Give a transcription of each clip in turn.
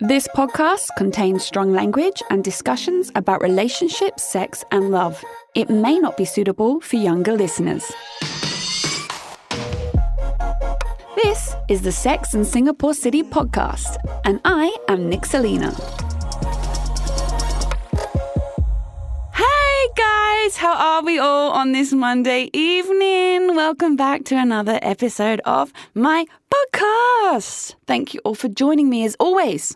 This podcast contains strong language and discussions about relationships, sex, and love. It may not be suitable for younger listeners. This is the Sex and Singapore City podcast, and I am Nick Selena. Hey guys, how are we all on this Monday evening? Welcome back to another episode of my podcast. Thank you all for joining me as always.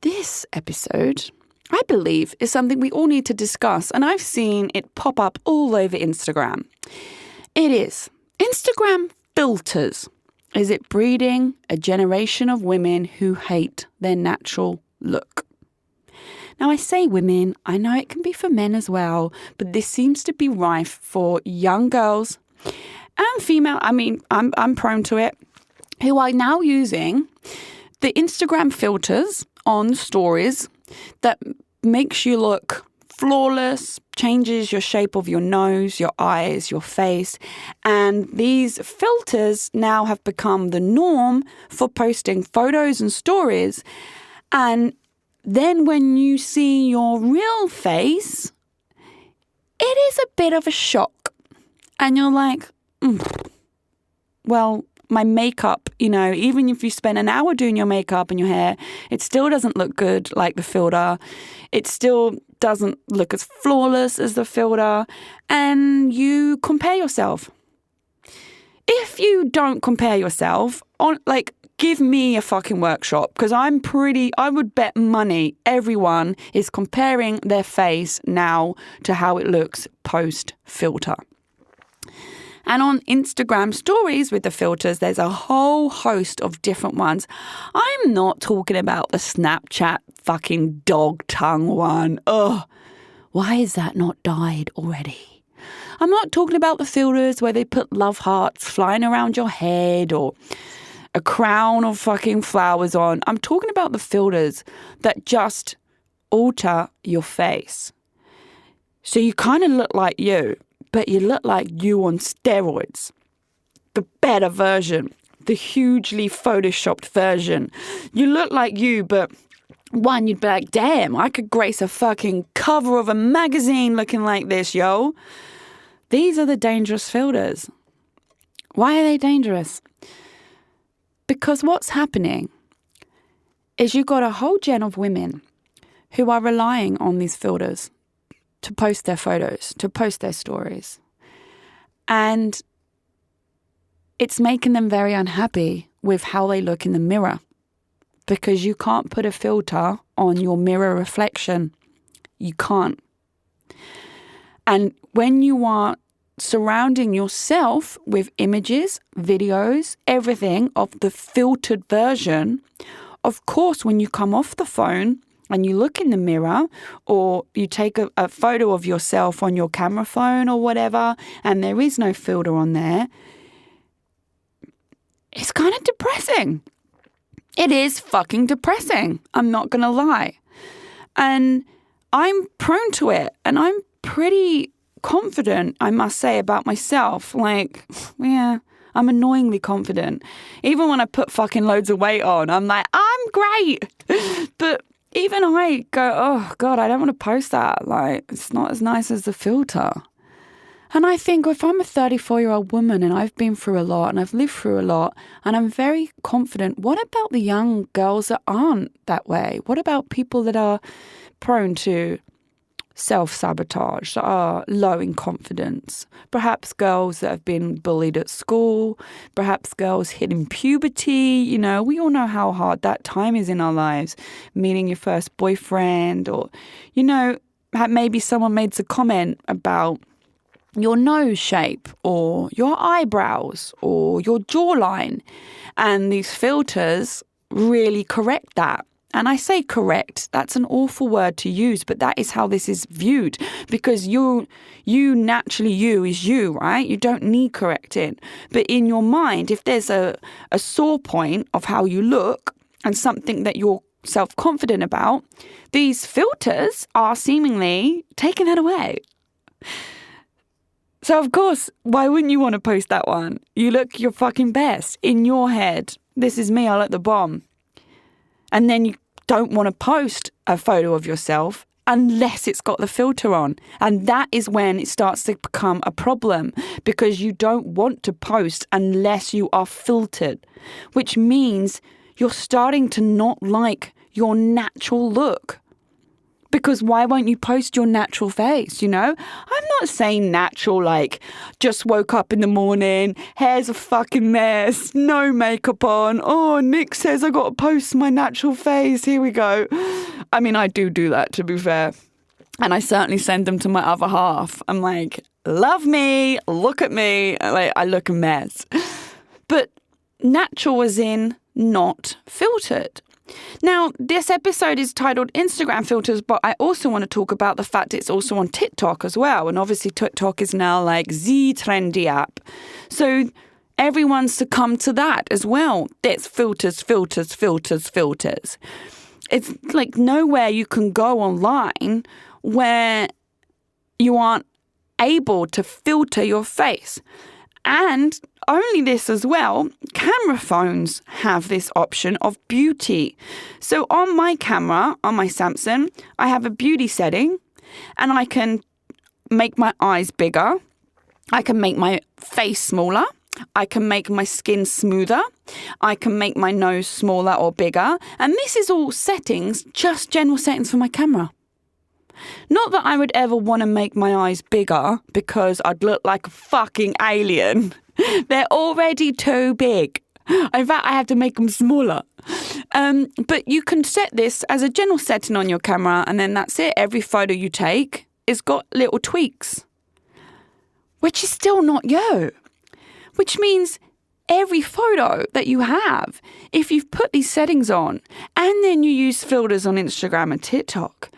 This episode, I believe, is something we all need to discuss, and I've seen it pop up all over Instagram. It is Instagram filters. Is it breeding a generation of women who hate their natural look? Now, I say women, I know it can be for men as well, but this seems to be rife for young girls and female, I'm prone to it, who are now using the Instagram filters on stories that makes you look flawless, changes your shape of your nose, your eyes, your face. And these filters now have become the norm for posting photos and stories. And then when you see your real face, it is a bit of a shock. And you're like, well, my makeup, even if you spend an hour doing your makeup and your hair, it still doesn't look good like the filter. It still doesn't look as flawless as the filter. And you compare yourself. If you don't compare yourself, give me a fucking workshop, because I would bet money everyone is comparing their face now to how it looks post-filter. And on Instagram stories with the filters, there's a whole host of different ones. I'm not talking about the Snapchat fucking dog tongue one. Ugh, why is that not died already? I'm not talking about the filters where they put love hearts flying around your head or a crown of fucking flowers on. I'm talking about the filters that just alter your face. So you kind of look like you, but you look like you on steroids. The better version. The hugely photoshopped version. You look like you, but one, you'd be like, damn, I could grace a fucking cover of a magazine looking like this, yo. These are the dangerous filters. Why are they dangerous? Because what's happening is you've got a whole gen of women who are relying on these filters to post their photos, to post their stories. And it's making them very unhappy with how they look in the mirror, because you can't put a filter on your mirror reflection. You can't. And when you are surrounding yourself with images, videos, everything of the filtered version, of course, when you come off the phone and you look in the mirror, or you take a photo of yourself on your camera phone or whatever, and there is no filter on there, it's kind of depressing. It is fucking depressing. I'm not going to lie. And I'm prone to it, and I'm pretty confident, I must say, about myself. I'm annoyingly confident. Even when I put fucking loads of weight on, I'm like, I'm great. But even I go, oh God, I don't want to post that. It's not as nice as the filter. And I think if I'm a 34-year-old woman and I've been through a lot and I've lived through a lot and I'm very confident, what about the young girls that aren't that way? What about people that are prone to self-sabotage, that are low in confidence? Perhaps girls that have been bullied at school, perhaps girls hitting puberty. We all know how hard that time is in our lives. Meeting your first boyfriend, or, maybe someone made a comment about your nose shape or your eyebrows or your jawline. And these filters really correct that. And I say correct, that's an awful word to use, but that is how this is viewed, because you naturally, you is you, right? You don't need correcting. But in your mind, if there's a sore point of how you look and something that you're self-confident about, these filters are seemingly taking that away. So, of course, why wouldn't you want to post that one? You look your fucking best in your head. This is me, I look the bomb. And then you don't want to post a photo of yourself unless it's got the filter on. And that is when it starts to become a problem, because you don't want to post unless you are filtered, which means you're starting to not like your natural look. Because why won't you post your natural face, you know? I'm not saying natural like just woke up in the morning, hair's a fucking mess, no makeup on. Oh, Nick says I got to post my natural face. Here we go. I mean, I do that, to be fair. And I certainly send them to my other half. I'm like, love me, look at me. Like, I look a mess. But natural as in not filtered. Now, this episode is titled Instagram filters, but I also want to talk about the fact it's also on TikTok as well. And obviously TikTok is now like the trendy app. So everyone's succumbed to that as well. There's filters. It's like nowhere you can go online where you aren't able to filter your face. And only this as well, camera phones have this option of beauty. So on my camera, on my Samsung, I have a beauty setting, and I can make my eyes bigger. I can make my face smaller. I can make my skin smoother. I can make my nose smaller or bigger. And this is all settings, just general settings for my camera. Not that I would ever want to make my eyes bigger because I'd look like a fucking alien. They're already too big. In fact, I have to make them smaller. But you can set this as a general setting on your camera, and then that's it. Every photo you take has got little tweaks, which is still not you. Which means every photo that you have, if you've put these settings on and then you use filters on Instagram and TikTok,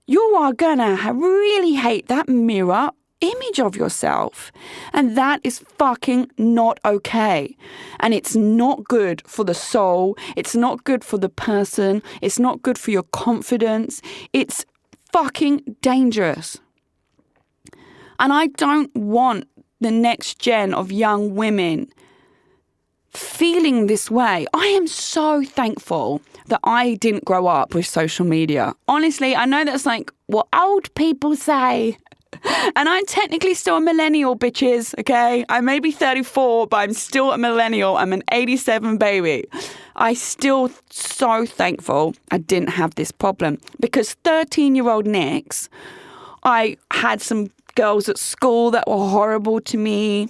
you are gonna really hate that mirror image of yourself. And that is fucking not okay. And it's not good for the soul. It's not good for the person. It's not good for your confidence. It's fucking dangerous. And I don't want the next gen of young women feeling this way. I am so thankful that I didn't grow up with social media. Honestly, I know that's like what old people say. And I'm technically still a millennial, bitches, okay? I may be 34, but I'm still a millennial. I'm an 87 baby. I still so thankful I didn't have this problem, because 13-year-old Nix, I had some girls at school that were horrible to me.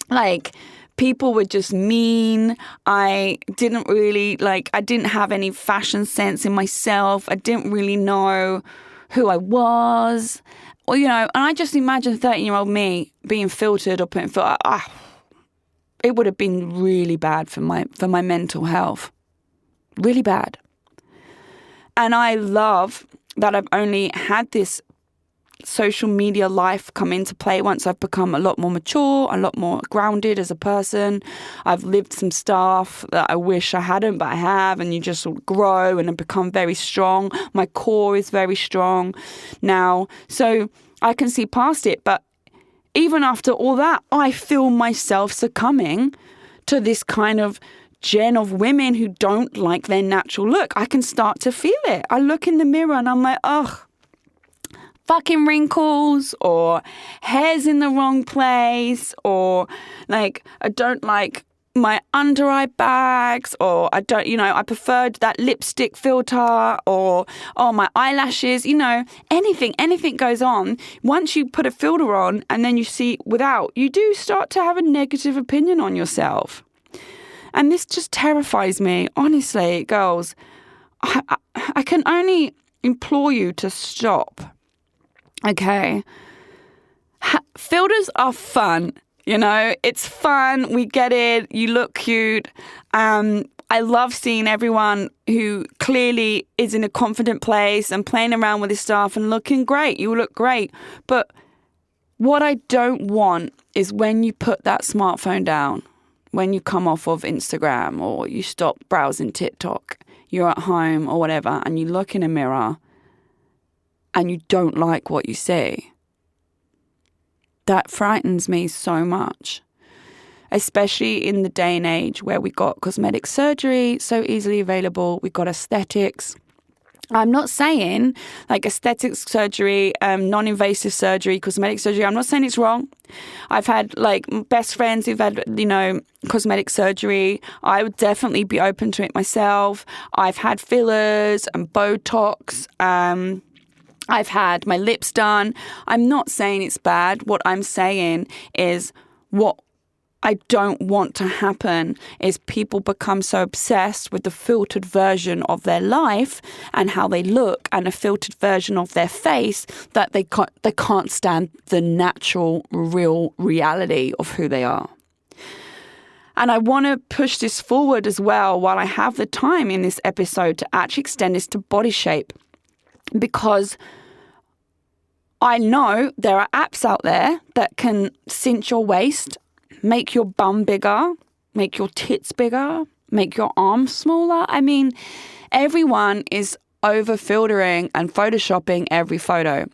Like, people were just mean. I didn't have any fashion sense in myself. I didn't really know who I was. Or, you know, and I just imagine 13-year-old me being filtered or putting filter. It would have been really bad for my mental health. Really bad. And I love that I've only had this social media life come into play once I've become a lot more mature, a lot more grounded as a person. I've lived some stuff that I wish I hadn't, but I have, and you just sort of grow and become very strong. My core is very strong now, so I can see past it. But even after all that, I feel myself succumbing to this kind of gen of women who don't like their natural look. I can start to feel it. I look in the mirror and I'm like, ugh, fucking wrinkles, or hair's in the wrong place, or like I don't like my under eye bags, or I don't, you know, I preferred that lipstick filter, or my eyelashes, you know, anything goes on. Once you put a filter on and then you see without, you do start to have a negative opinion on yourself. And this just terrifies me. Honestly, girls, I can only implore you to stop. Okay. Filters are fun, you know, it's fun. We get it. You look cute. I love seeing everyone who clearly is in a confident place and playing around with this stuff and looking great. You look great. But what I don't want is when you put that smartphone down, when you come off of Instagram or you stop browsing TikTok, you're at home or whatever, and you look in a mirror and you don't like what you see. That frightens me so much. especially in the day and age where we got cosmetic surgery so easily available, we got aesthetics. I'm not saying like aesthetic surgery, non-invasive surgery, cosmetic surgery, I'm not saying it's wrong. I've had like best friends who've had, cosmetic surgery. I would definitely be open to it myself. I've had fillers and Botox. I've had my lips done. I'm not saying it's bad. What I'm saying is what I don't want to happen is people become so obsessed with the filtered version of their life and how they look and a filtered version of their face that they can't stand the natural, real reality of who they are. And I want to push this forward as well while I have the time in this episode to actually extend this to body shape, because I know there are apps out there that can cinch your waist, make your bum bigger, make your tits bigger, make your arms smaller. I mean, everyone is over-filtering and photoshopping every photo.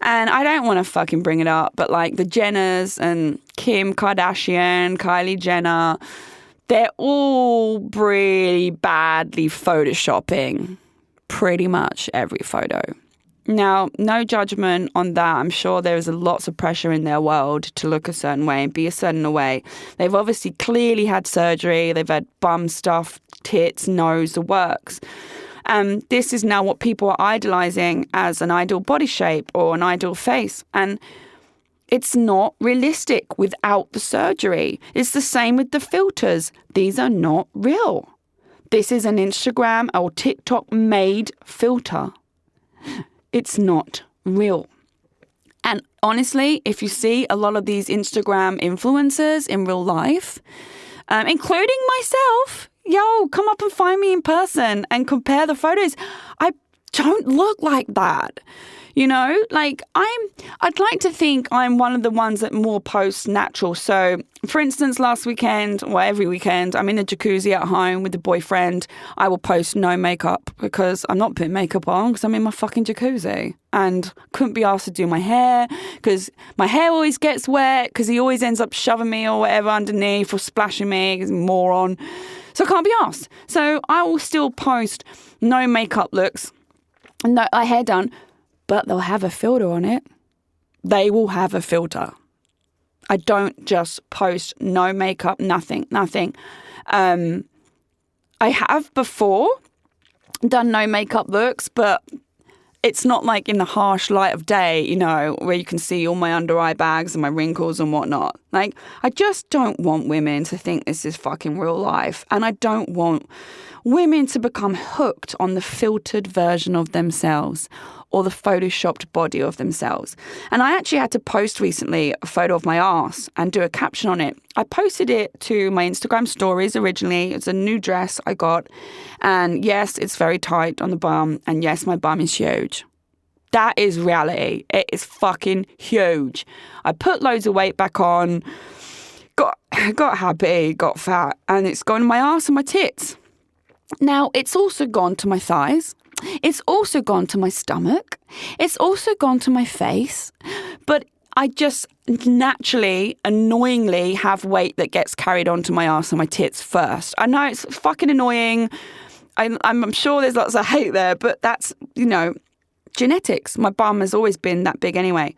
And I don't want to fucking bring it up, but like the Jenners and Kim Kardashian, Kylie Jenner, they're all really badly photoshopping pretty much every photo. Now, no judgment on that. I'm sure there's lots of pressure in their world to look a certain way and be a certain way. They've obviously clearly had surgery. They've had bum stuff, tits, nose, the works. This is now what people are idolizing as an ideal body shape or an ideal face. And it's not realistic without the surgery. It's the same with the filters. These are not real. This is an Instagram or TikTok made filter. It's not real. And honestly, if you see a lot of these Instagram influencers in real life, including myself, come up and find me in person and compare the photos. I don't look like that. I'd like to think I'm one of the ones that more post natural. So, for instance, last weekend, or every weekend, I'm in the jacuzzi at home with the boyfriend. I will post no makeup because I'm not putting makeup on because I'm in my fucking jacuzzi. And couldn't be asked to do my hair because my hair always gets wet because he always ends up shoving me or whatever underneath or splashing me. He's a moron. So I can't be asked. So I will still post no makeup looks, no hair done, but they'll have a filter on it. They will have a filter. I don't just post no makeup, nothing. I have before done no makeup looks, but it's not like in the harsh light of day, where you can see all my under eye bags and my wrinkles and whatnot. Like, I just don't want women to think this is fucking real life. And I don't want women to become hooked on the filtered version of themselves or the photoshopped body of themselves. And I actually had to post recently a photo of my ass and do a caption on it. I posted it to my Instagram stories originally. It's a new dress I got. And yes, it's very tight on the bum. And yes, my bum is huge. That is reality. It is fucking huge. I put loads of weight back on, got happy, got fat, and it's gone to my ass and my tits. Now, it's also gone to my thighs. It's also gone to my stomach. It's also gone to my face. But I just naturally, annoyingly have weight that gets carried onto my ass and my tits first. I know it's fucking annoying. I'm sure there's lots of hate there, but that's, genetics. My bum has always been that big anyway.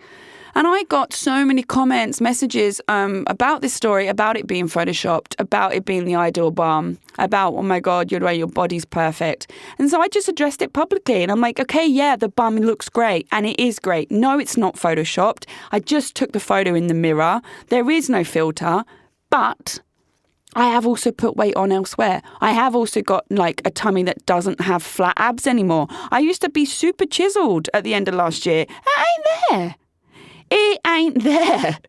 And I got so many comments, messages about this story, about it being photoshopped, about it being the ideal bum, about, oh my God, your body's perfect. And so I just addressed it publicly. And I'm like, okay, yeah, the bum looks great. And it is great. No, it's not photoshopped. I just took the photo in the mirror. There is no filter. But I have also put weight on elsewhere. I have also got like a tummy that doesn't have flat abs anymore. I used to be super chiseled at the end of last year. That ain't there. It ain't there.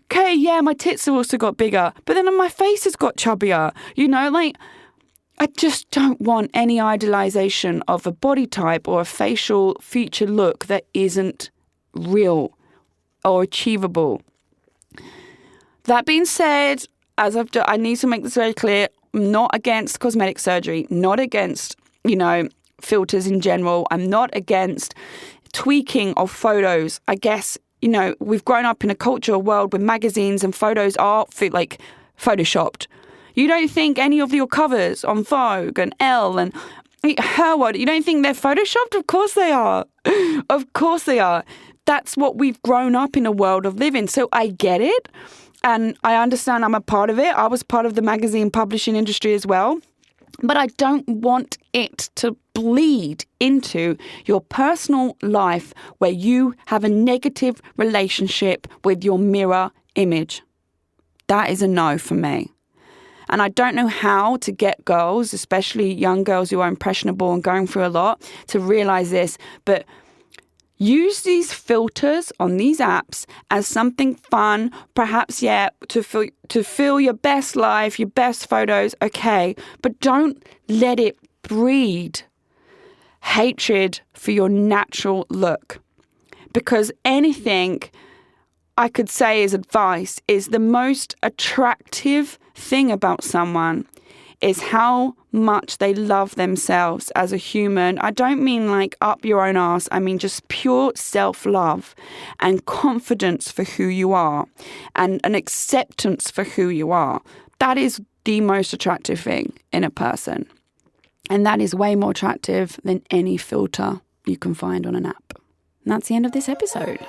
Okay, yeah, my tits have also got bigger, but then my face has got chubbier. I just don't want any idolization of a body type or a facial feature look that isn't real or achievable. That being said, I need to make this very clear, I'm not against cosmetic surgery, not against, filters in general. I'm not against tweaking of photos. I guess, we've grown up in a culture world where magazines and photos are photoshopped. You don't think any of your covers on Vogue and Elle and Her World, you don't think they're photoshopped? Of course they are. Of course they are. That's what we've grown up in a world of living. So I get it. And I understand I'm a part of it. I was part of the magazine publishing industry as well. But I don't want it to bleed into your personal life where you have a negative relationship with your mirror image. That is a no for me. And I don't know how to get girls, especially young girls who are impressionable and going through a lot, to realize this. But use these filters on these apps as something fun, perhaps, to feel your best life, your best photos, okay. But don't let it breed hatred for your natural look. Because anything I could say as advice is the most attractive thing about someone is how much they love themselves as a human. I don't mean like up your own arse. I mean just pure self-love and confidence for who you are and an acceptance for who you are. That is the most attractive thing in a person. And that is way more attractive than any filter you can find on an app. And that's the end of this episode.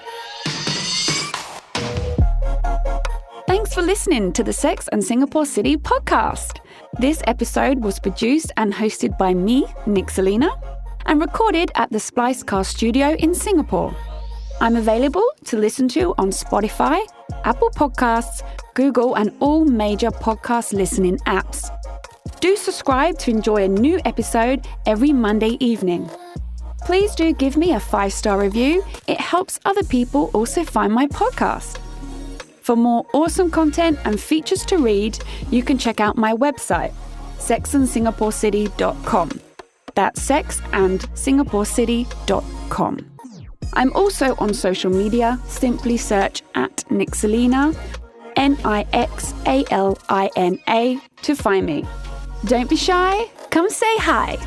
Thanks for listening to the Sex and Singapore City podcast. This episode was produced and hosted by me, Nick Selena, and recorded at the Splicecast studio in Singapore. I'm available to listen to on Spotify, Apple Podcasts, Google, and all major podcast listening apps. Do subscribe to enjoy a new episode every Monday evening. Please do give me a 5-star review. It helps other people also find my podcast. For more awesome content and features to read, you can check out my website, sexandsingaporecity.com. That's sexandsingaporecity.com. I'm also on social media. Simply search @Nixalina, Nixalina, to find me. Don't be shy. Come say hi.